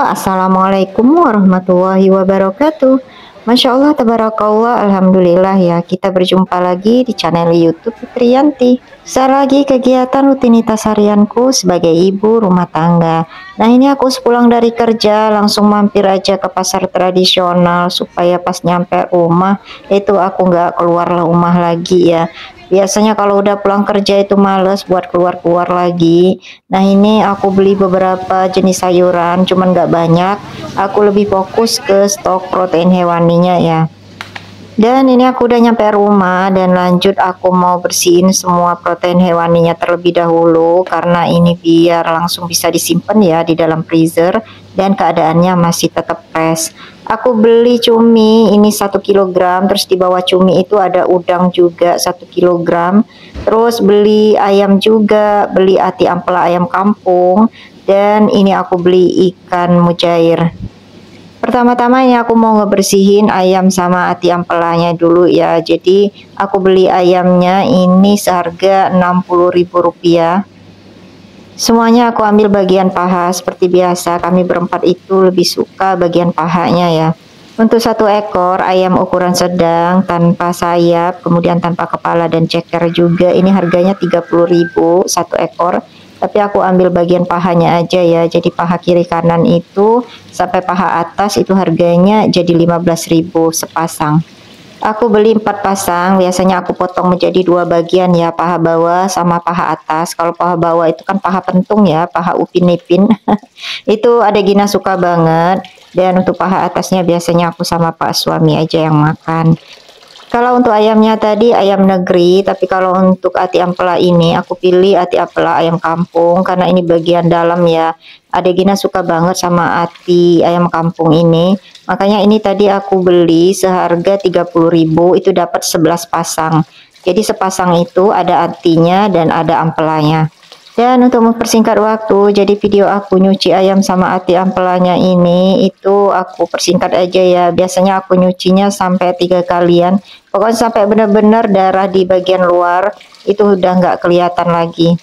Assalamualaikum warahmatullahi wabarakatuh. Masya Allah, tabarakallah, alhamdulillah ya. Kita berjumpa lagi di channel YouTube Fitriyanti. Saya lagi kegiatan rutinitas harianku sebagai ibu rumah tangga. Nah, ini aku sepulang dari kerja langsung mampir aja ke pasar tradisional supaya pas nyampe rumah itu aku nggak keluar rumah lagi ya. Biasanya kalau udah pulang kerja itu males buat keluar-keluar lagi. Nah, ini aku beli beberapa jenis sayuran, cuman nggak banyak. Aku lebih fokus ke stok protein hewaninya ya. Dan ini aku udah nyampe rumah dan lanjut aku mau bersihin semua protein hewaninya terlebih dahulu karena ini biar langsung bisa disimpan ya di dalam freezer dan keadaannya masih tetap fresh. Aku beli cumi ini 1 kg, terus di bawah cumi itu ada udang juga 1 kg. Terus beli ayam juga, beli ati ampela ayam kampung, dan ini aku beli ikan mujair. Pertama-tama ini aku mau ngebersihin ayam sama ati ampelanya dulu ya. Jadi aku beli ayamnya ini seharga Rp60.000. Semuanya aku ambil bagian paha seperti biasa. Kami berempat itu lebih suka bagian pahanya ya. Untuk 1 ekor ayam ukuran sedang tanpa sayap, kemudian tanpa kepala dan ceker juga, ini harganya Rp30.000 1 ekor. Tapi aku ambil bagian pahanya aja ya. Jadi paha kiri kanan itu sampai paha atas itu harganya jadi Rp15.000 sepasang. Aku beli 4 pasang, biasanya aku potong menjadi 2 bagian ya, paha bawah sama paha atas. Kalau paha bawah itu kan paha pentung ya, paha upin ipin. Itu ada Gina suka banget. Dan untuk paha atasnya biasanya aku sama Pak suami aja yang makan. Kalau untuk ayamnya tadi ayam negeri, tapi kalau untuk ati ampela ini aku pilih ati ampela ayam kampung karena ini bagian dalam ya. Adegina suka banget sama ati ayam kampung ini. Makanya ini tadi aku beli seharga Rp30.000, itu dapat 11 pasang. Jadi sepasang itu ada atinya dan ada ampelanya. Dan untuk mempersingkat waktu, jadi video aku nyuci ayam sama ati ampelanya ini itu aku persingkat aja ya. Biasanya aku nyucinya sampai 3 kalian. Pokoknya sampai benar-benar darah di bagian luar itu udah nggak kelihatan lagi.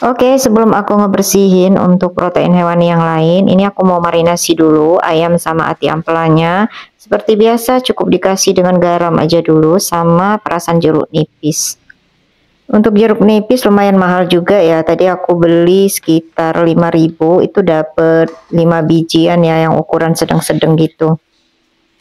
Oke, sebelum aku ngebersihin untuk protein hewani yang lain, ini aku mau marinasi dulu ayam sama ati ampelanya. Seperti biasa cukup dikasih dengan garam aja dulu sama perasan jeruk nipis. Untuk jeruk nipis lumayan mahal juga ya. Tadi aku beli sekitar 5.000, itu dapet 5 bijian ya yang ukuran sedang-sedang gitu.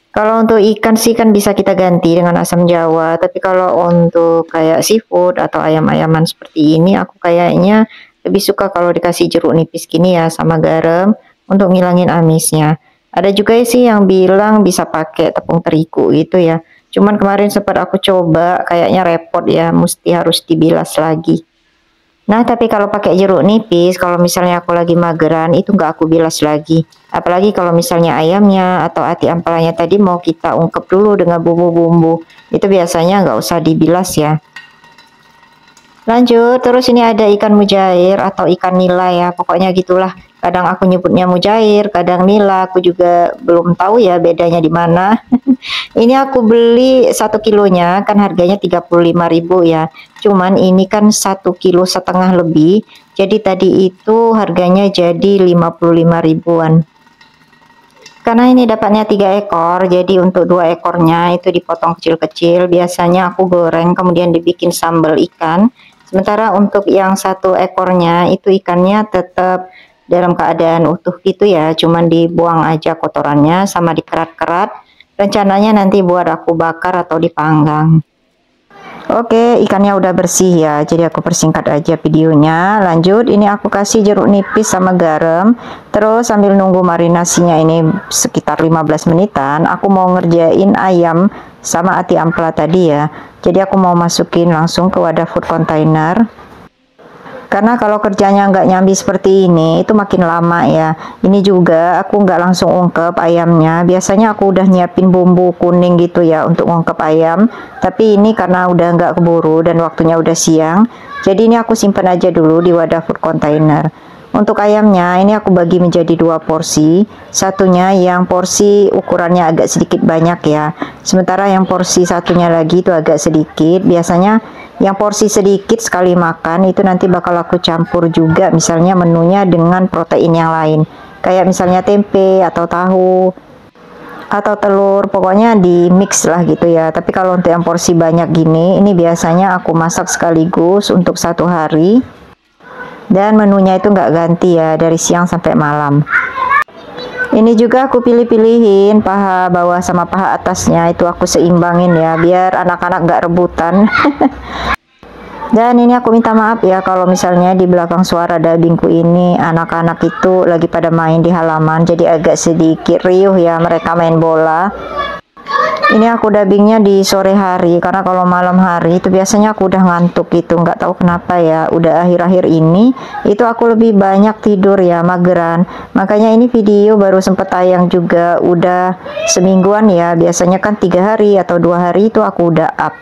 Kalau untuk ikan sih kan bisa kita ganti dengan asam jawa, tapi kalau untuk kayak seafood atau ayam-ayaman seperti ini aku kayaknya lebih suka kalau dikasih jeruk nipis gini ya sama garam untuk ngilangin amisnya. Ada juga sih yang bilang bisa pakai tepung terigu gitu ya. Cuman kemarin sempat aku coba, kayaknya repot ya, mesti harus dibilas lagi. Nah, tapi kalau pakai jeruk nipis, kalau misalnya aku lagi mageran, itu nggak aku bilas lagi. Apalagi kalau misalnya ayamnya atau ati ampelanya tadi mau kita ungkep dulu dengan bumbu-bumbu, itu biasanya nggak usah dibilas ya. Lanjut, terus ini ada ikan mujair atau ikan nila ya, pokoknya gitulah. Kadang aku nyebutnya mujair, kadang nila, aku juga belum tahu ya bedanya di mana. Ini aku beli 1 kilonya, kan harganya Rp35.000 ya. Cuman ini kan 1,5 kg lebih, jadi tadi itu harganya jadi 55 ribuan. Karena ini dapatnya 3 ekor, jadi untuk 2 ekornya itu dipotong kecil-kecil. Biasanya aku goreng kemudian dibikin sambal ikan. Sementara untuk yang 1 ekornya itu ikannya tetap dalam keadaan utuh gitu ya, cuman dibuang aja kotorannya sama dikerat-kerat. Rencananya nanti buat aku bakar atau dipanggang. Oke, ikannya udah bersih ya, jadi aku persingkat aja videonya. Lanjut, ini aku kasih jeruk nipis sama garam. Terus sambil nunggu marinasinya ini sekitar 15 menitan, aku mau ngerjain ayam sama ati ampela tadi ya. Jadi aku mau masukin langsung ke wadah food container. Karena kalau kerjanya nggak nyambi seperti ini, itu makin lama ya. Ini juga aku nggak langsung ungkep ayamnya. Biasanya aku udah nyiapin bumbu kuning gitu ya untuk ungkep ayam. Tapi ini karena udah nggak keburu dan waktunya udah siang, jadi ini aku simpan aja dulu di wadah food container. Untuk ayamnya ini aku bagi menjadi 2 porsi. Satunya yang porsi ukurannya agak sedikit banyak ya. Sementara yang porsi satunya lagi itu agak sedikit. Biasanya yang porsi sedikit sekali makan itu nanti bakal aku campur juga misalnya menunya dengan protein yang lain. kayak misalnya tempe atau tahu atau telur, pokoknya di mix lah gitu ya. Tapi kalau untuk yang porsi banyak gini, ini biasanya aku masak sekaligus untuk 1 hari, dan menunya itu nggak ganti ya, dari siang sampai malam. Ini juga aku pilih-pilihin paha bawah sama paha atasnya, itu aku seimbangin ya, biar anak-anak nggak rebutan. Dan ini aku minta maaf ya kalau misalnya di belakang suara dubbingku ini anak-anak itu lagi pada main di halaman, jadi agak sedikit riuh ya, mereka main bola. Ini aku dubbingnya di sore hari, karena kalau malam hari itu biasanya aku udah ngantuk gitu, nggak tahu kenapa ya. Udah akhir-akhir ini itu aku lebih banyak tidur ya, mageran. Makanya ini video baru sempet tayang juga udah semingguan ya. Biasanya kan 3 hari atau 2 hari itu aku udah up.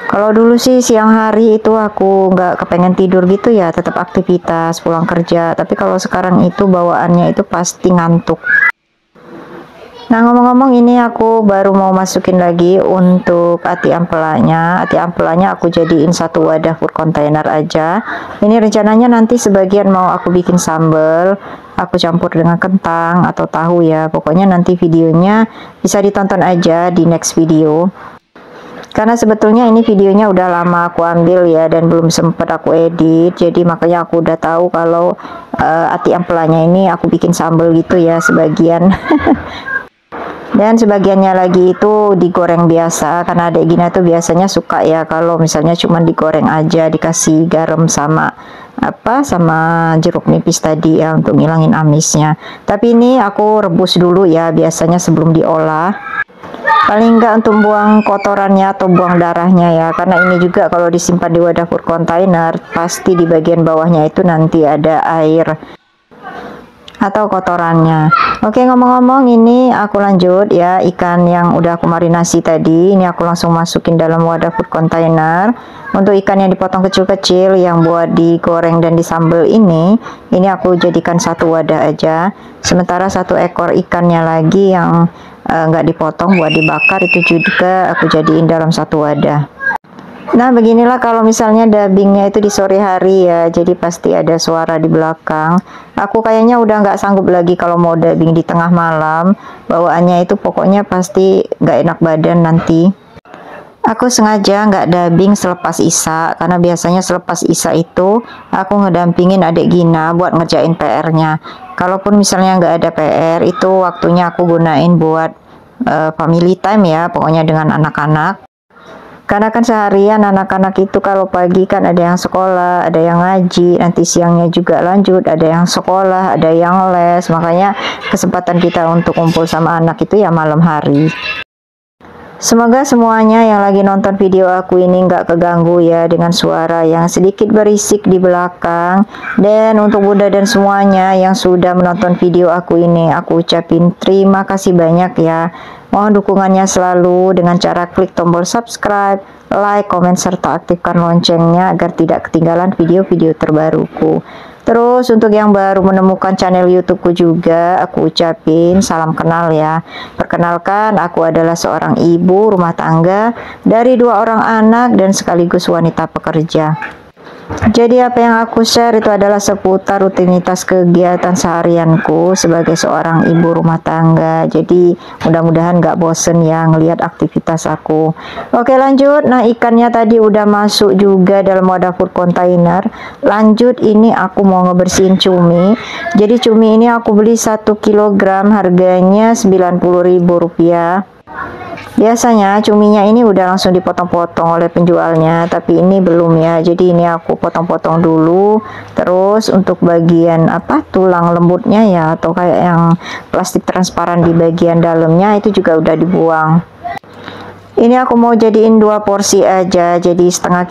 Kalau dulu sih siang hari itu aku nggak kepengen tidur gitu ya, tetap aktivitas pulang kerja. Tapi kalau sekarang itu bawaannya itu pasti ngantuk. Nah, ngomong-ngomong, ini aku baru mau masukin lagi untuk ati ampelanya. Ati ampelanya aku jadiin 1 wadah food container aja. Ini rencananya nanti sebagian mau aku bikin sambal, aku campur dengan kentang atau tahu ya. Pokoknya nanti videonya bisa ditonton aja di next video. Karena sebetulnya ini videonya udah lama aku ambil ya, dan belum sempat aku edit. Jadi makanya aku udah tahu kalau ati ampelanya ini aku bikin sambal gitu ya sebagian. Dan sebagiannya lagi itu digoreng biasa, karena adek Gina tuh biasanya suka ya kalau misalnya cuma digoreng aja, dikasih garam sama sama jeruk nipis tadi ya, untuk ngilangin amisnya. Tapi ini aku rebus dulu ya biasanya sebelum diolah, paling enggak untuk buang kotorannya atau buang darahnya ya. Karena ini juga kalau disimpan di wadah food container pasti di bagian bawahnya itu nanti ada air atau kotorannya. Oke, ngomong-ngomong, ini aku lanjut ya, ikan yang udah aku marinasi tadi ini aku langsung masukin dalam wadah food container. Untuk ikan yang dipotong kecil-kecil yang buat digoreng dan disambal ini aku jadikan 1 wadah aja. Sementara 1 ekor ikannya lagi yang nggak dipotong buat dibakar itu juga aku jadiin dalam 1 wadah. Nah, beginilah kalau misalnya dubbingnya itu di sore hari ya, jadi pasti ada suara di belakang. Aku kayaknya udah nggak sanggup lagi kalau mau dubbing di tengah malam. Bawaannya itu pokoknya pasti nggak enak badan nanti. Aku sengaja nggak dubbing selepas Isya, karena biasanya selepas Isya itu aku ngedampingin adek Gina buat ngerjain PR-nya. Kalaupun misalnya nggak ada PR, itu waktunya aku gunain buat family time ya, pokoknya dengan anak-anak. Karena kan seharian anak-anak itu kalau pagi kan ada yang sekolah, ada yang ngaji, nanti siangnya juga lanjut, ada yang sekolah, ada yang les. Makanya kesempatan kita untuk kumpul sama anak itu ya malam hari. Semoga semuanya yang lagi nonton video aku ini nggak keganggu ya dengan suara yang sedikit berisik di belakang. Dan untuk Bunda dan semuanya yang sudah menonton video aku ini, aku ucapin terima kasih banyak ya. Mohon dukungannya selalu dengan cara klik tombol subscribe, like, komen, serta aktifkan loncengnya agar tidak ketinggalan video-video terbaruku. Terus untuk yang baru menemukan channel YouTubeku juga, aku ucapin salam kenal ya. Perkenalkan, aku adalah seorang ibu rumah tangga dari 2 orang anak dan sekaligus wanita pekerja. Jadi apa yang aku share itu adalah seputar rutinitas kegiatan seharianku sebagai seorang ibu rumah tangga. Jadi mudah-mudahan gak bosen ya ngelihat aktivitas aku. Oke, lanjut. Nah, ikannya tadi udah masuk juga dalam wadah food container. Lanjut, ini aku mau ngebersihin cumi. Jadi cumi ini aku beli 1 kilogram, harganya Rp90.000. Biasanya cuminya ini udah langsung dipotong-potong oleh penjualnya, tapi ini belum ya. Jadi ini aku potong-potong dulu. Terus untuk bagian tulang lembutnya ya, atau kayak yang plastik transparan di bagian dalamnya itu juga udah dibuang. Ini aku mau jadiin 2 porsi aja, jadi setengah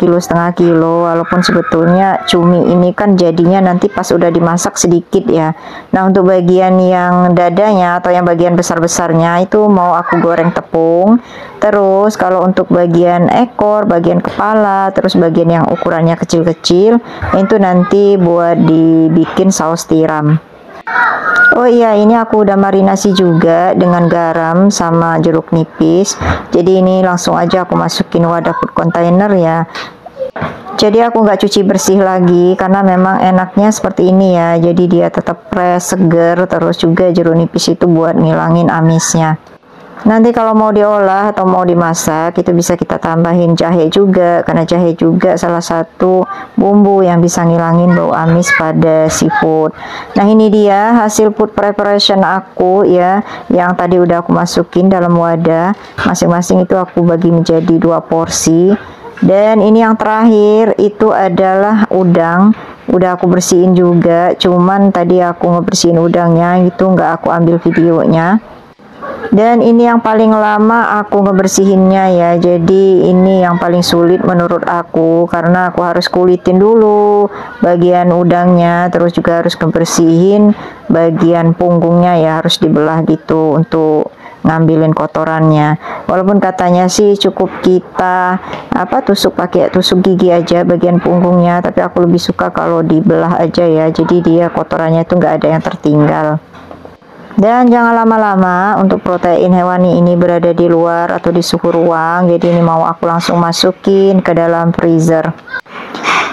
kilo. Walaupun sebetulnya cumi ini kan jadinya nanti pas udah dimasak sedikit ya. Nah, untuk bagian yang dadanya atau yang bagian besar-besarnya itu mau aku goreng tepung. Terus kalau untuk bagian ekor, bagian kepala, terus bagian yang ukurannya kecil-kecil, itu nanti buat dibikin saus tiram. Oh iya, ini aku udah marinasi juga dengan garam sama jeruk nipis. Jadi ini langsung aja aku masukin wadah food container ya. Jadi aku nggak cuci bersih lagi karena memang enaknya seperti ini ya. Jadi dia tetap fresh, seger, terus juga jeruk nipis itu buat ngilangin amisnya. Nanti kalau mau diolah atau mau dimasak itu bisa kita tambahin jahe juga, karena jahe juga salah satu bumbu yang bisa ngilangin bau amis pada seafood. Nah ini dia hasil food preparation aku ya, yang tadi udah aku masukin dalam wadah. Masing-masing itu aku bagi menjadi 2 porsi. Dan ini yang terakhir itu adalah udang. Udah aku bersihin juga, cuman tadi aku ngebersihin udangnya itu nggak aku ambil videonya. Dan ini yang paling lama aku ngebersihinnya ya. Jadi ini yang paling sulit menurut aku, karena aku harus kulitin dulu bagian udangnya, terus juga harus ngebersihin bagian punggungnya ya, harus dibelah gitu untuk ngambilin kotorannya. Walaupun katanya sih cukup kita tusuk pakai tusuk gigi aja bagian punggungnya, tapi aku lebih suka kalau dibelah aja ya, jadi dia kotorannya itu nggak ada yang tertinggal. Dan jangan lama-lama, untuk protein hewani ini berada di luar atau di suhu ruang, jadi ini mau aku langsung masukin ke dalam freezer.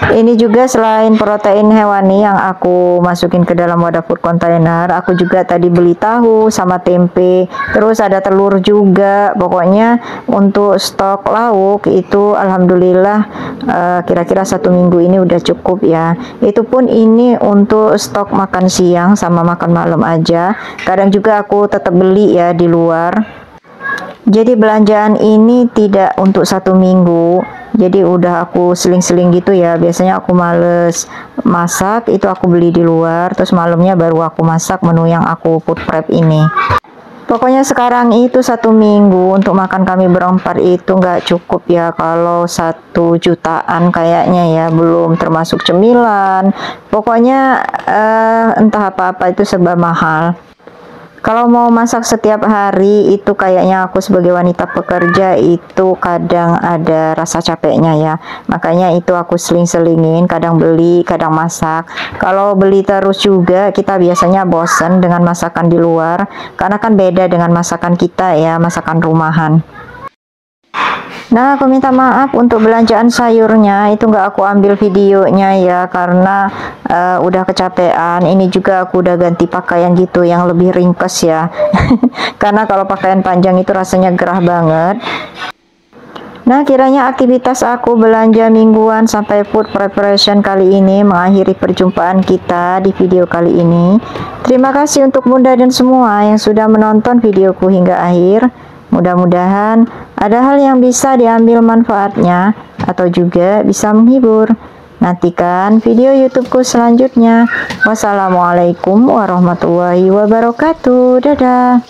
Ini juga selain protein hewani yang aku masukin ke dalam wadah food container, aku juga tadi beli tahu sama tempe, terus ada telur juga. Pokoknya untuk stok lauk itu alhamdulillah kira-kira 1 minggu ini udah cukup ya. Itu pun ini untuk stok makan siang sama makan malam aja. Kadang juga aku tetap beli ya di luar. Jadi belanjaan ini tidak untuk 1 minggu, jadi udah aku seling-seling gitu ya. Biasanya aku males masak, itu aku beli di luar, terus malamnya baru aku masak menu yang aku food prep ini. Pokoknya sekarang itu 1 minggu untuk makan kami berempat itu nggak cukup ya, kalau 1 jutaan kayaknya ya, belum termasuk cemilan. Pokoknya entah apa-apa itu serba mahal. Kalau mau masak setiap hari itu kayaknya aku sebagai wanita pekerja itu kadang ada rasa capeknya ya. Makanya itu aku seling-selingin, kadang beli, kadang masak. Kalau beli terus juga kita biasanya bosen dengan masakan di luar, karena kan beda dengan masakan kita ya, masakan rumahan. Nah, aku minta maaf untuk belanjaan sayurnya itu nggak aku ambil videonya ya, karena udah kecapean. Ini juga aku udah ganti pakaian gitu yang lebih ringkes ya. Karena kalau pakaian panjang itu rasanya gerah banget. Nah, kiranya aktivitas aku belanja mingguan sampai food preparation kali ini mengakhiri perjumpaan kita di video kali ini. Terima kasih untuk Bunda dan semua yang sudah menonton videoku hingga akhir. Mudah-mudahan ada hal yang bisa diambil manfaatnya atau juga bisa menghibur. Nantikan video YouTubeku selanjutnya. Wassalamualaikum warahmatullahi wabarakatuh. Dadah.